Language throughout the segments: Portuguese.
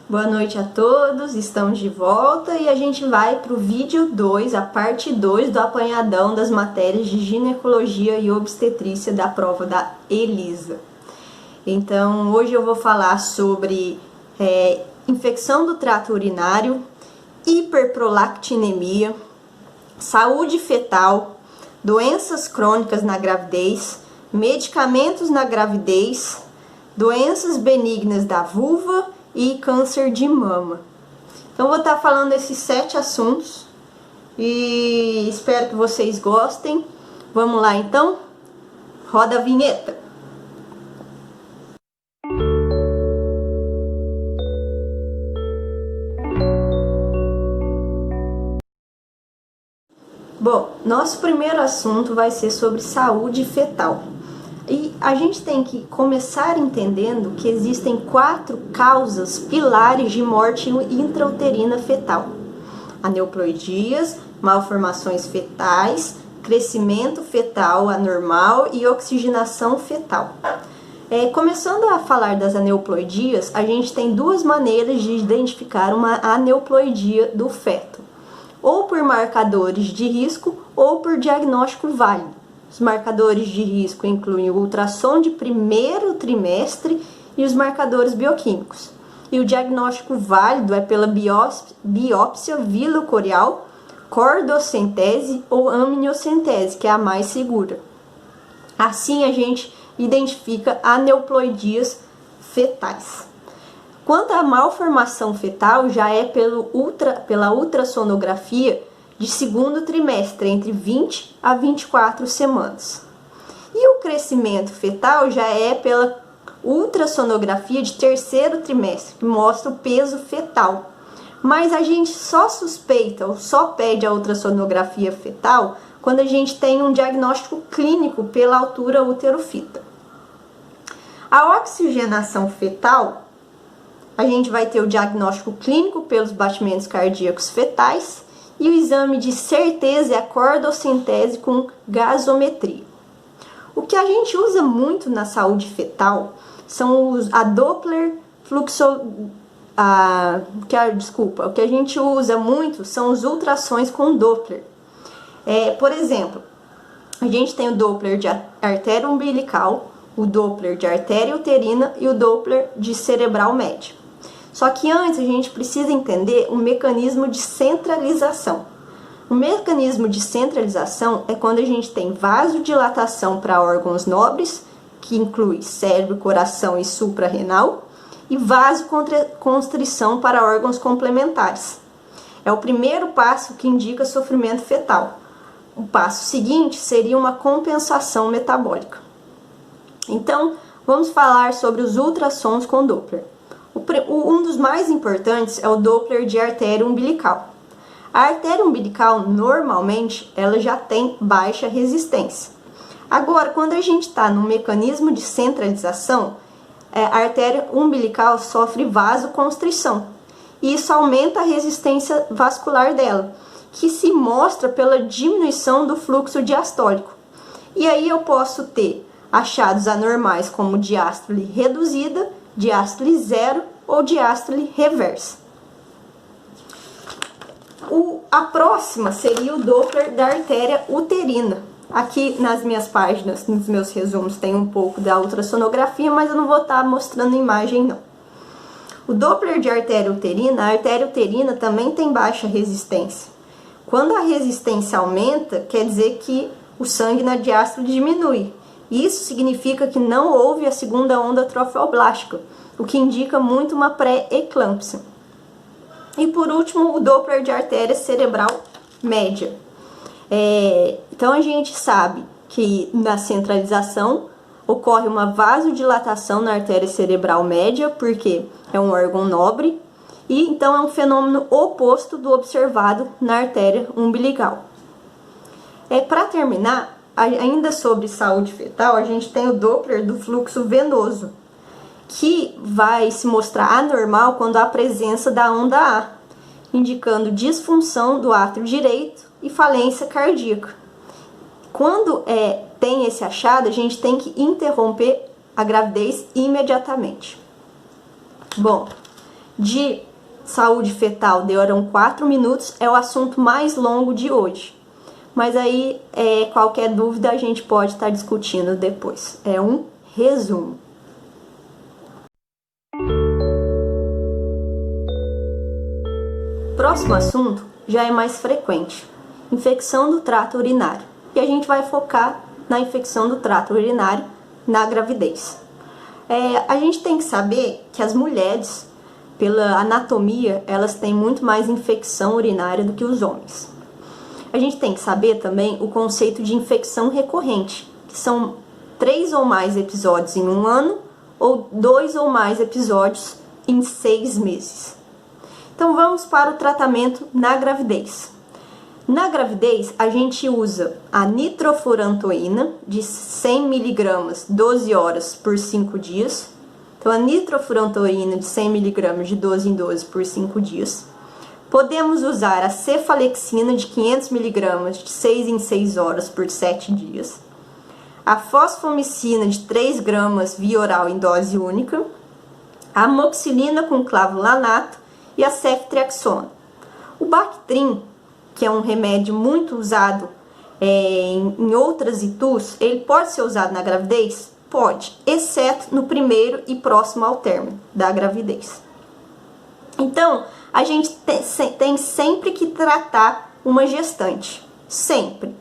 Boa noite a todos, estamos de volta e a gente vai para o vídeo 2, a parte 2 do apanhadão das matérias de ginecologia e obstetrícia da prova da ELISA. Então, hoje eu vou falar sobre infecção do trato urinário, hiperprolactinemia, saúde fetal, doenças crônicas na gravidez, medicamentos na gravidez, doenças benignas da vulva e câncer de mama. Então vou estar falando desses 7 assuntos e espero que vocês gostem. Vamos lá então? Roda a vinheta! Bom, nosso primeiro assunto vai ser sobre saúde fetal. E a gente tem que começar entendendo que existem 4 causas pilares de morte intrauterina fetal: aneuploidias, malformações fetais, crescimento fetal anormal e oxigenação fetal. Começando a falar das aneuploidias, a gente tem 2 maneiras de identificar uma aneuploidia do feto: ou por marcadores de risco ou por diagnóstico válido. Os marcadores de risco incluem o ultrassom de primeiro trimestre e os marcadores bioquímicos. E o diagnóstico válido é pela biópsia vilocorial, cordocentese ou amniocentese, que é a mais segura. Assim a gente identifica aneuploidias fetais. Quanto à malformação fetal, já é pela ultrassonografia de segundo trimestre, entre 20 a 24 semanas. E o crescimento fetal já é pela ultrassonografia de terceiro trimestre, que mostra o peso fetal. Mas a gente só suspeita ou só pede a ultrassonografia fetal quando a gente tem um diagnóstico clínico pela altura uterofita. A oxigenação fetal, a gente vai ter o diagnóstico clínico pelos batimentos cardíacos fetais e o exame de certeza é a cordocentese com gasometria. O que a gente usa muito na saúde fetal são a Doppler o que a gente usa muito são os ultrassons com Doppler. Por exemplo, a gente tem o Doppler de artéria umbilical, o Doppler de artéria uterina e o Doppler de cerebral média. Só que antes a gente precisa entender o mecanismo de centralização. O mecanismo de centralização é quando a gente tem vasodilatação para órgãos nobres, que inclui cérebro, coração e suprarrenal, e vasoconstrição para órgãos complementares. É o primeiro passo que indica sofrimento fetal. O passo seguinte seria uma compensação metabólica. Então, vamos falar sobre os ultrassons com Doppler. Um dos mais importantes é o Doppler de artéria umbilical. A artéria umbilical, normalmente, ela já tem baixa resistência. Agora, quando a gente está no mecanismo de centralização, a artéria umbilical sofre vasoconstrição. E isso aumenta a resistência vascular dela, que se mostra pela diminuição do fluxo diastólico. E aí eu posso ter achados anormais como diástole reduzida, diástole zero ou diástole reversa. A próxima seria o Doppler da artéria uterina. Aqui nas minhas páginas, nos meus resumos, tem um pouco da ultrassonografia, mas eu não vou estar mostrando imagem não. O Doppler de artéria uterina, a artéria uterina também tem baixa resistência. Quando a resistência aumenta, quer dizer que o sangue na diástole diminui. Isso significa que não houve a segunda onda trofoblástica, o que indica muito uma pré-eclâmpsia. E por último, o Doppler de artéria cerebral média. Então a gente sabe que na centralização ocorre uma vasodilatação na artéria cerebral média, porque é um órgão nobre, e então é um fenômeno oposto do observado na artéria umbilical. Para terminar, ainda sobre saúde fetal, a gente tem o Doppler do fluxo venoso, que vai se mostrar anormal quando há presença da onda A, indicando disfunção do átrio direito e falência cardíaca. Quando tem esse achado, a gente tem que interromper a gravidez imediatamente. Bom, de saúde fetal duram 4 minutos, é o assunto mais longo de hoje. Mas aí, qualquer dúvida a gente pode estar discutindo depois. É um resumo. Próximo assunto já é mais frequente. Infecção do trato urinário. E a gente vai focar na infecção do trato urinário na gravidez. A gente tem que saber que as mulheres, pela anatomia, elas têm muito mais infecção urinária do que os homens. A gente tem que saber também o conceito de infecção recorrente, que são 3 ou mais episódios em um ano ou 2 ou mais episódios em 6 meses. Então vamos para o tratamento na gravidez. Na gravidez, a gente usa a nitrofurantoína de 100 mg 12 horas por 5 dias. Então a nitrofurantoína de 100 mg de 12 em 12 por 5 dias. Podemos usar a cefalexina de 500 mg de 6 em 6 horas por 7 dias. A fosfomicina de 3 gramas via oral em dose única. A amoxicilina com clavulanato e a ceftriaxona. O Bactrim, que é um remédio muito usado em outras ITUs, ele pode ser usado na gravidez? Pode, exceto no primeiro e próximo ao término da gravidez. Então, a gente tem sempre que tratar uma gestante, sempre.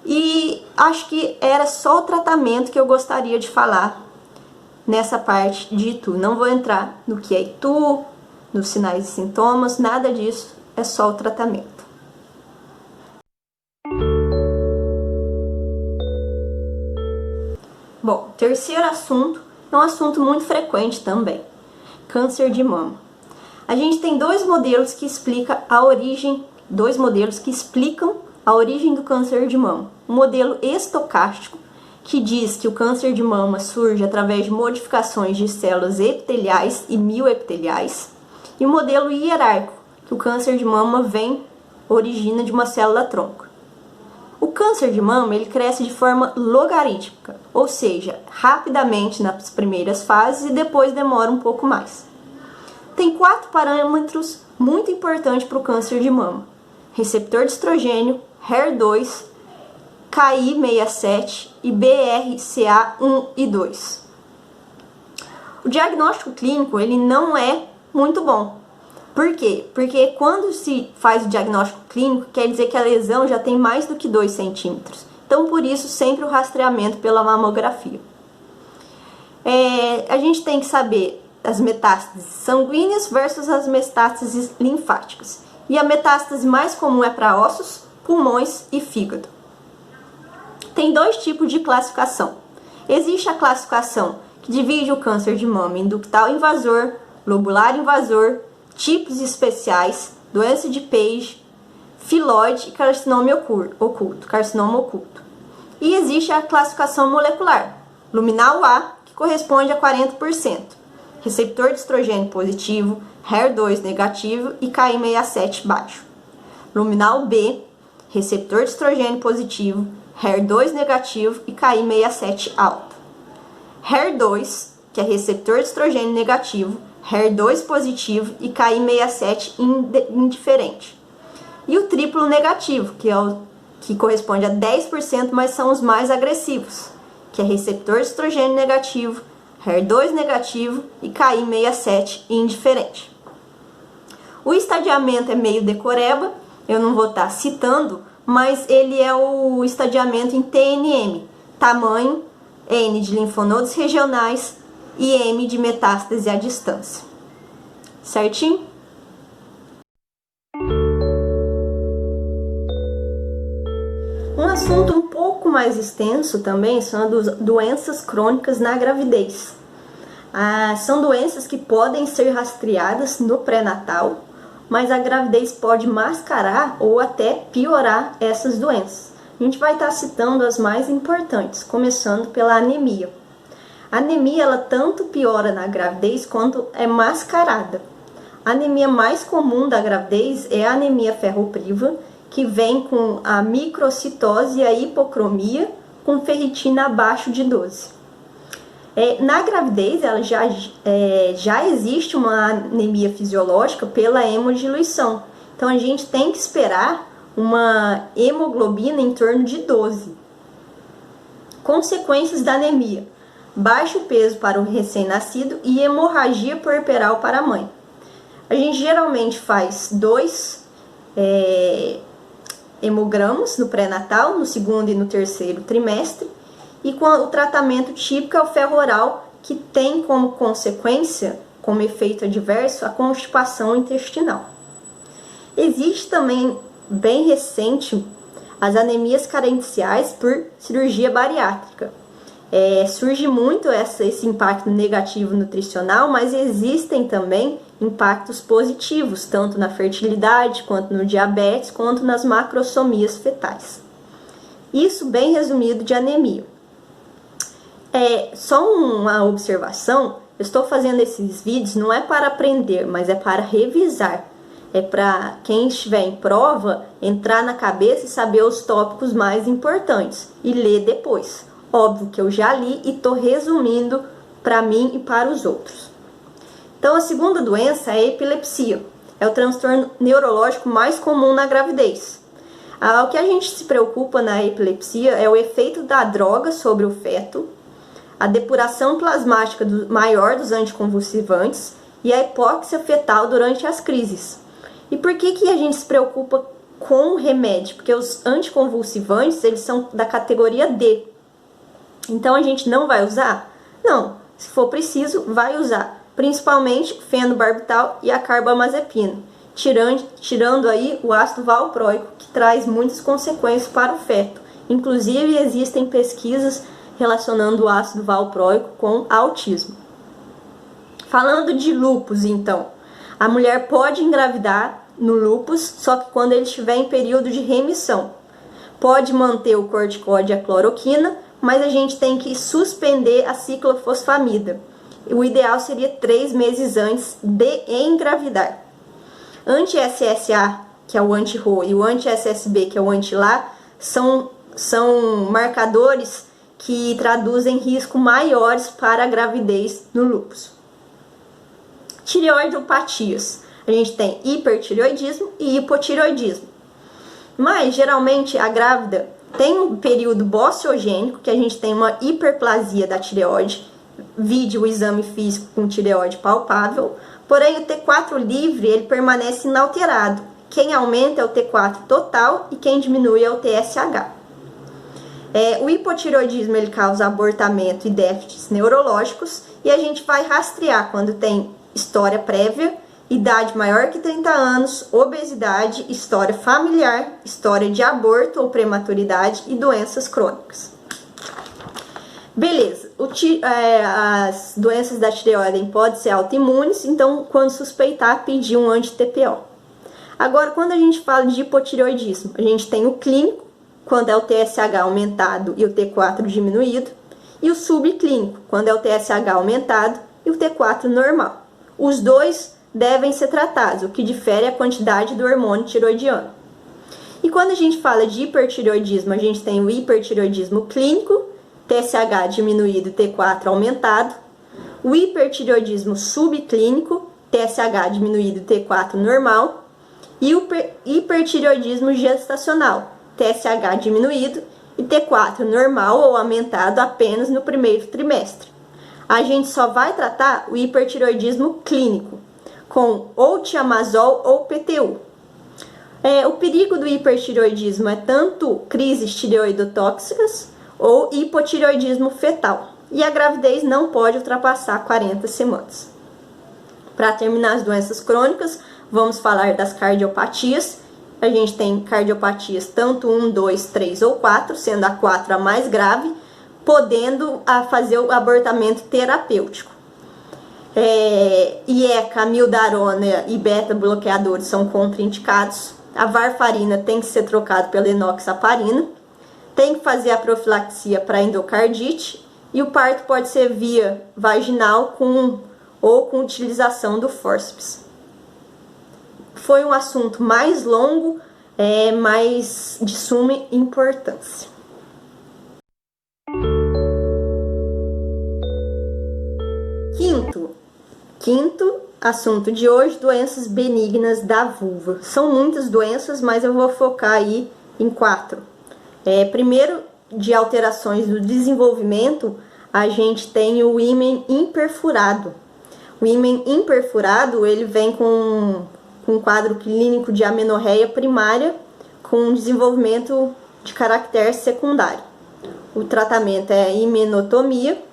E acho que era só o tratamento que eu gostaria de falar nessa parte de ITU. Não vou entrar no que é ITU, nos sinais e sintomas, nada disso, é só o tratamento. Bom, terceiro assunto é um assunto muito frequente também, câncer de mama. A gente tem dois modelos que explicam a origem do câncer de mama. O modelo estocástico, que diz que o câncer de mama surge através de modificações de células epiteliais e mioepiteliais. E o modelo hierárquico, que o câncer de mama origina de uma célula-tronco. O câncer de mama ele cresce de forma logarítmica, ou seja, rapidamente nas primeiras fases e depois demora um pouco mais. Tem 4 parâmetros muito importantes para o câncer de mama: receptor de estrogênio, HER2, Ki67 e BRCA1 e 2. O diagnóstico clínico ele não é muito bom. Por quê? Porque quando se faz o diagnóstico clínico, quer dizer que a lesão já tem mais do que 2 centímetros. Então, por isso, sempre o rastreamento pela mamografia. A gente tem que saber as metástases sanguíneas versus as metástases linfáticas. E a metástase mais comum é para ossos, pulmões e fígado. Tem 2 tipos de classificação. Existe a classificação que divide o câncer de mama em ductal invasor, lobular invasor, tipos especiais, doença de Page, filoide e carcinoma oculto. E existe a classificação molecular, luminal A, que corresponde a 40%, receptor de estrogênio positivo, HER2 negativo e Ki67 baixo. Luminal B, receptor de estrogênio positivo, HER2 negativo e Ki67 alto. HER2, que é receptor de estrogênio negativo, HER2 positivo e Ki67 indiferente. E o triplo negativo, que corresponde a 10%, mas são os mais agressivos, que é receptor de estrogênio negativo, HER2 negativo e Ki67 indiferente. O estadiamento é meio decoreba, eu não vou estar citando, mas ele é o estadiamento em TNM, tamanho, N de linfonodos regionais e M de metástase à distância. Certinho? Um assunto um pouco mais extenso também são as doenças crônicas na gravidez. São doenças que podem ser rastreadas no pré-natal, mas a gravidez pode mascarar ou até piorar essas doenças. A gente vai estar citando as mais importantes, começando pela anemia. A anemia ela tanto piora na gravidez quanto é mascarada. A anemia mais comum da gravidez é a anemia ferropriva, que vem com a microcitose e a hipocromia, com ferritina abaixo de 12. Na gravidez, já existe uma anemia fisiológica pela hemodiluição. Então, a gente tem que esperar uma hemoglobina em torno de 12. Consequências da anemia: baixo peso para o recém-nascido e hemorragia puerperal para a mãe. A gente geralmente faz 2 hemogramas no pré-natal, no segundo e no terceiro trimestre. E o tratamento típico é o ferro oral, que tem como consequência, como efeito adverso, a constipação intestinal. Existe também, bem recente, as anemias carenciais por cirurgia bariátrica. Surge muito esse impacto negativo nutricional, mas existem também impactos positivos, tanto na fertilidade, quanto no diabetes, quanto nas macrossomias fetais. Isso bem resumido de anemia. Só uma observação: eu estou fazendo esses vídeos não é para aprender, mas é para revisar. É para quem estiver em prova entrar na cabeça e saber os tópicos mais importantes e ler depois. Óbvio que eu já li e estou resumindo para mim e para os outros. Então, a segunda doença é a epilepsia. É o transtorno neurológico mais comum na gravidez. O que a gente se preocupa na epilepsia é o efeito da droga sobre o feto, a depuração plasmática maior dos anticonvulsivantes e a hipóxia fetal durante as crises. E por que a gente se preocupa com o remédio? Porque os anticonvulsivantes, eles são da categoria D. Então a gente não vai usar? Não, se for preciso, vai usar. Principalmente fenobarbital e a carbamazepina, tirando aí o ácido valproico, que traz muitas consequências para o feto. Inclusive existem pesquisas relacionando o ácido valproico com autismo. Falando de lúpus, então, a mulher pode engravidar no lúpus, só que quando ele estiver em período de remissão. Pode manter o corticóide e a cloroquina, mas a gente tem que suspender a ciclofosfamida. O ideal seria 3 meses antes de engravidar. Anti-SSA, que é o anti-RO, e o anti-SSB, que é o anti-LA, são marcadores que traduzem risco maiores para a gravidez no lúpus. Tireoidopatias. A gente tem hipertireoidismo e hipotireoidismo. Mas, geralmente, a grávida tem um período bociogênico, que a gente tem uma hiperplasia da tireoide, vide o exame físico com tireoide palpável, porém o T4 livre ele permanece inalterado. Quem aumenta é o T4 total e quem diminui é o TSH. O hipotireoidismo ele causa abortamento e déficits neurológicos, e a gente vai rastrear quando tem história prévia, idade maior que 30 anos, obesidade, história familiar, história de aborto ou prematuridade e doenças crônicas. Beleza, as doenças da tireoide podem ser autoimunes, então quando suspeitar, pedir um anti-TPO. Agora, quando a gente fala de hipotireoidismo, a gente tem o clínico, quando é o TSH aumentado e o T4 diminuído, e o subclínico, quando é o TSH aumentado e o T4 normal. Os dois devem ser tratados, o que difere é a quantidade do hormônio tiroidiano. E quando a gente fala de hipertireoidismo, a gente tem o hipertireoidismo clínico, TSH diminuído e T4 aumentado, o hipertireoidismo subclínico, TSH diminuído e T4 normal, e o hipertireoidismo gestacional, TSH diminuído e T4 normal ou aumentado apenas no primeiro trimestre. A gente só vai tratar o hipertireoidismo clínico, com ou tiamazol ou PTU. O perigo do hipertireoidismo é tanto crises tireoidotóxicas ou hipotireoidismo fetal. E a gravidez não pode ultrapassar 40 semanas. Para terminar as doenças crônicas, vamos falar das cardiopatias. A gente tem cardiopatias tanto 1, 2, 3 ou 4, sendo a 4 a mais grave, podendo fazer o abortamento terapêutico. IECA, amiodarona e beta-bloqueadores são contraindicados. A varfarina tem que ser trocada pela enoxaparina. Tem que fazer a profilaxia para endocardite. E o parto pode ser via vaginal ou com utilização do fórceps. Foi um assunto mais longo, mas de suma importância. Quinto assunto de hoje, doenças benignas da vulva. São muitas doenças, mas eu vou focar aí em 4. Primeiro, de alterações do desenvolvimento, a gente tem o ímen imperfurado. O ímen imperfurado, ele vem com um quadro clínico de amenorreia primária com desenvolvimento de caráter secundário. O tratamento é himenotomia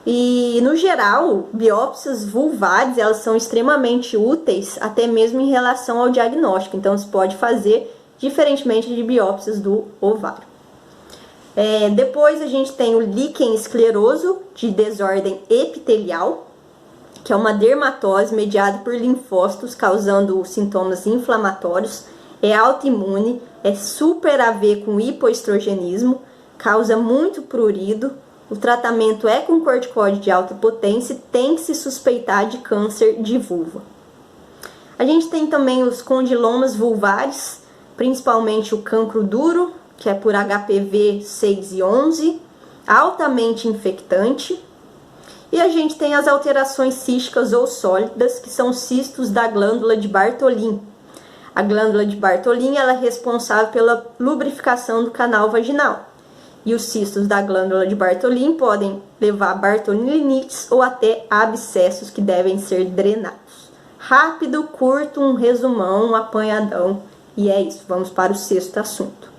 e, no geral, biópsias vulvares, elas são extremamente úteis, até mesmo em relação ao diagnóstico. Então, se pode fazer diferentemente de biópsias do ovário. Depois a gente tem o líquen escleroso de desordem epitelial, que é uma dermatose mediada por linfócitos, causando sintomas inflamatórios, é autoimune, é super a ver com hipoestrogenismo, causa muito prurido. O tratamento é com corticoide de alta potência e tem que se suspeitar de câncer de vulva. A gente tem também os condilomas vulvares, principalmente o cancro duro, que é por HPV 6 e 11, altamente infectante. E a gente tem as alterações císticas ou sólidas, que são cistos da glândula de Bartholin. A glândula de Bartholin ela é responsável pela lubrificação do canal vaginal. E os cistos da glândula de Bartholin podem levar a bartholinites ou até abscessos que devem ser drenados. Rápido, curto, um resumão, um apanhadão. E é isso, vamos para o 6º assunto.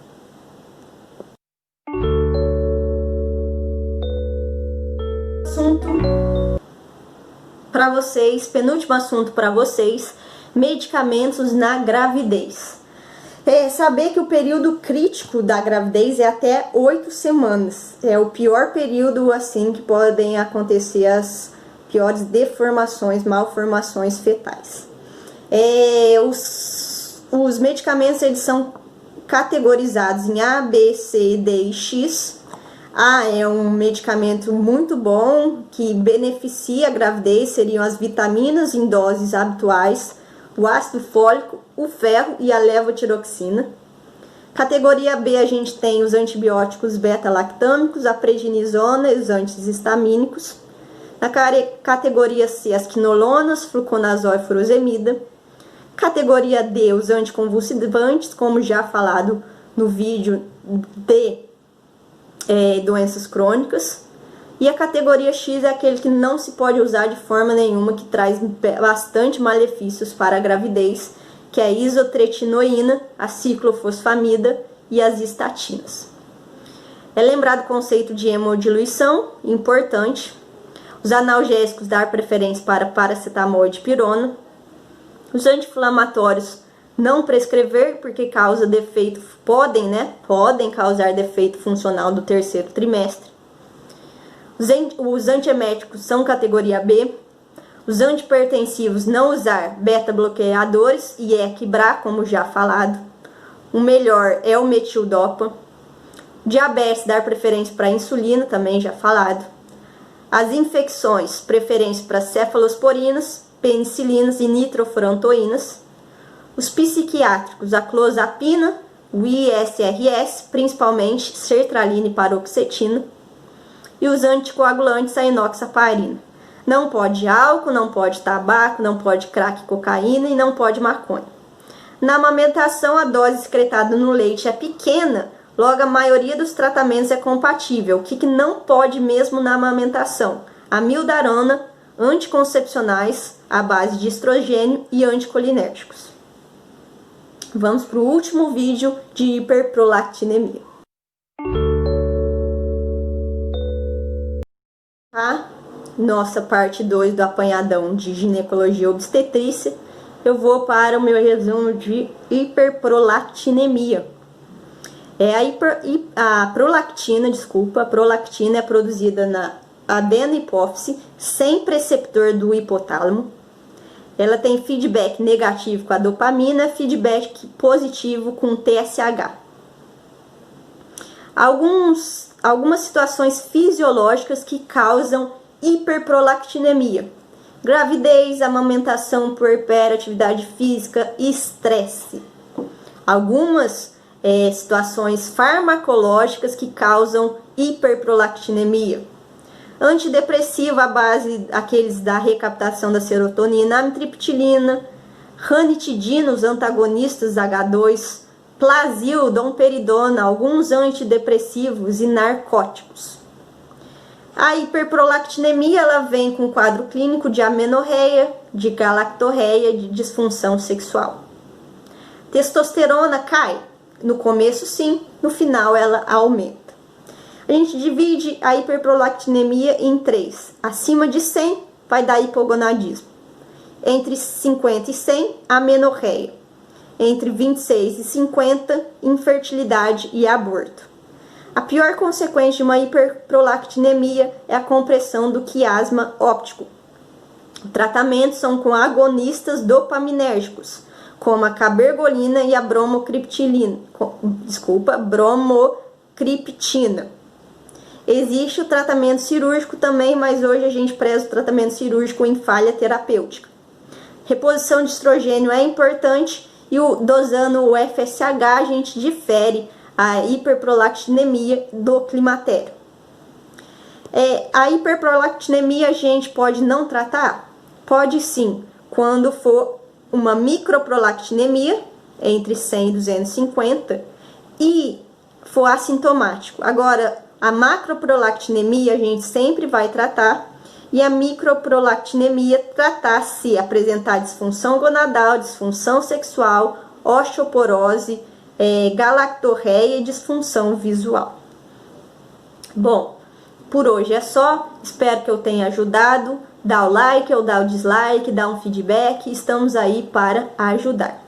Assunto para vocês, penúltimo assunto para vocês, medicamentos na gravidez. Saber que o período crítico da gravidez é até 8 semanas. É o pior período assim que podem acontecer as piores deformações, malformações fetais. Os medicamentos eles são categorizados em A, B, C, D e X. A é um medicamento muito bom que beneficia a gravidez, seriam as vitaminas em doses habituais, o ácido fólico, o ferro e a levotiroxina. Categoria B, a gente tem os antibióticos beta-lactâmicos, a prednisona e os antihistamínicos. Na categoria C, as quinolonas, fluconazol e furosemida. Categoria D, os anticonvulsivantes, como já falado no vídeo de doenças crônicas. E a categoria X é aquele que não se pode usar de forma nenhuma, que traz bastante malefícios para a gravidez, que é a isotretinoína, a ciclofosfamida e as estatinas. É lembrado o conceito de hemodiluição, importante. Os analgésicos dar preferência para paracetamol e dipirona. Os anti-inflamatórios não prescrever, porque causa defeito, podem causar defeito funcional do 3º trimestre. Os antieméticos são categoria B. Os antipertensivos não usar beta-bloqueadores e equibrar, como já falado. O melhor é o metildopa. Diabetes, dar preferência para insulina, também já falado. As infecções, preferência para cefalosporinas, penicilinas e nitrofurantoínas. Os psiquiátricos, a clozapina, o ISRS, principalmente sertralina e paroxetina. E os anticoagulantes, a inoxaparina. Não pode álcool, não pode tabaco, não pode crack, cocaína e não pode maconha. Na amamentação, a dose excretada no leite é pequena, logo a maioria dos tratamentos é compatível. O que não pode mesmo na amamentação? Amildarona, anticoncepcionais à base de estrogênio e anticolinérgicos. Vamos para o último vídeo de hiperprolactinemia. A nossa parte 2 do apanhadão de ginecologia e obstetrícia, eu vou para o meu resumo de hiperprolactinemia. A prolactina é produzida na adenohipófise sem preceptor do hipotálamo. Ela tem feedback negativo com a dopamina, feedback positivo com o TSH. Algumas situações fisiológicas que causam hiperprolactinemia: gravidez, amamentação, puerpério, atividade física, estresse. Algumas situações farmacológicas que causam hiperprolactinemia: Antidepressivo à base aqueles da recaptação da serotonina, amitriptilina, ranitidina, os antagonistas H2, Plasil, domperidona, alguns antidepressivos e narcóticos. A hiperprolactinemia ela vem com quadro clínico de amenorreia, de galactorreia, de disfunção sexual. Testosterona cai, no começo sim, no final ela aumenta. A gente divide a hiperprolactinemia em 3. Acima de 100 vai dar hipogonadismo. Entre 50 e 100, amenorreia. Entre 26 e 50, infertilidade e aborto. A pior consequência de uma hiperprolactinemia é a compressão do quiasma óptico. Tratamentos são com agonistas dopaminérgicos, como a cabergolina e a bromocriptina. Existe o tratamento cirúrgico também, mas hoje a gente preza o tratamento cirúrgico em falha terapêutica. Reposição de estrogênio é importante e dosando o FSH a gente difere a hiperprolactinemia do climatério. A hiperprolactinemia a gente pode não tratar? Pode sim, quando for uma microprolactinemia, entre 100 e 250, e for assintomático. Agora, a macroprolactinemia a gente sempre vai tratar, e a microprolactinemia tratar se apresentar disfunção gonadal, disfunção sexual, osteoporose, galactorreia e disfunção visual. Bom, por hoje é só, espero que eu tenha ajudado. Dá o like ou dá o dislike, dá um feedback, estamos aí para ajudar.